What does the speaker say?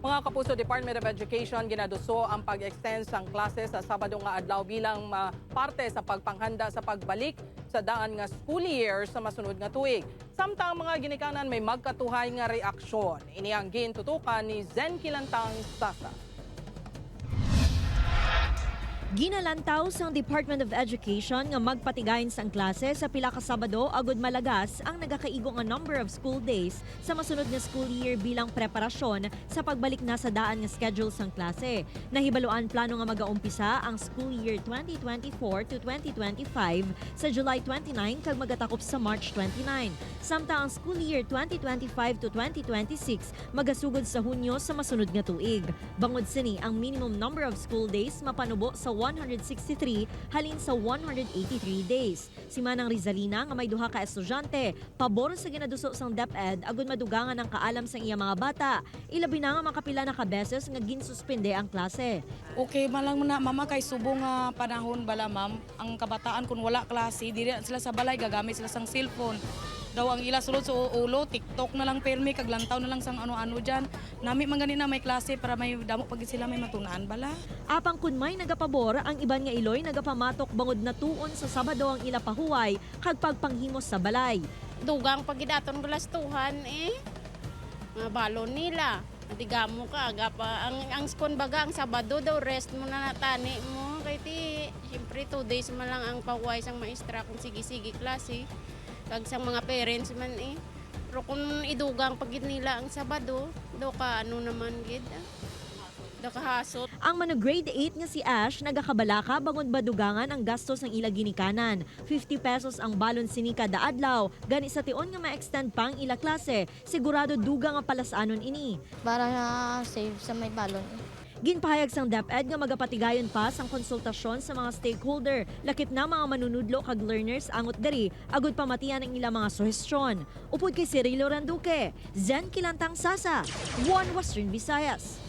Mga kapuso, Department of Education ginaduso ang pag-extend sang klase sa Sabado nga adlaw bilang parte sa pagpanghanda sa pagbalik sa daan nga school year sa masunod nga tuig. Samtang mga ginikanan may magkatuhay nga reaksyon. Ini ang gintutukan ni Zen Kilantang Sasa. Ginalantaw sang Department of Education nga magpatigayon sang klase sa pila ka Sabado agud malagas ang nagakaigo nga number of school days sa masunod nga school year bilang preparasyon sa pagbalik na sa daan nga schedule sang klase. Nahibaluan plano nga magaumpisa ang school year 2024 to 2025 sa July 29 kag magatakop sa March 29. Samtang ang school year 2025 to 2026 magasugod sa Hunyo sa masunod nga tuig. Bangod sini ang minimum number of school days mapanubo sa 163 halin sa 183 days. Si Manang Rizalina nga may duha ka estudyante, pabor sa ginaduso sang DEPED agud madugangan ang kaalam sang iya mga bata. Ilabi na nga makapila na ka beses nga ginsuspende ang klase. Okay, malang na mama kay subong nga panahon bala ma'am. Ang kabataan kun wala klase, diri sila sa balay gagamit sila sang cellphone. Daw ang ila sulod sa ulo, TikTok na lang permi, kaglantaw na lang sang ano-ano dyan. Nami man gani na may klase para may damo pag sila may matunaan bala. Apang kun may nagapabor, ang iban nga iloy nagapamatok bangod na tuon sa Sabado ang ila pahuway kag pagpanghimos sa balay. Dugang pagidaton gulastuhan mga balon nila. Natigamo ka, ang skon baga ang Sabado daw rest mo na natani mo. Kaya siyempre 2 days man lang ang pahuway sang maestra kung sige-sige klase. Kag sa mga parents man Pero kung idugang pagid nila ang Sabado, do ka ano naman gid. Do ka hasot. Ang mano grade 8 nga si Ash nagakabalaka bangod badugangan ang gastos ng ila ginikanan. 50 pesos ang balon sini kada adlaw. Gani sa tion nga ma-extend pang ila klase, sigurado dugang nga palasanon ini. Para na save sa may balon. Ginpahayag sang DepEd nga magapatigayon pa sang konsultasyon sa mga stakeholder, lakip na mga manunudlo kag learners angot diri agud pamatian ang ilang mga suhestyon. Upod kay Cirilo Randuque, Zen Kilantang Sasa, One Western Visayas.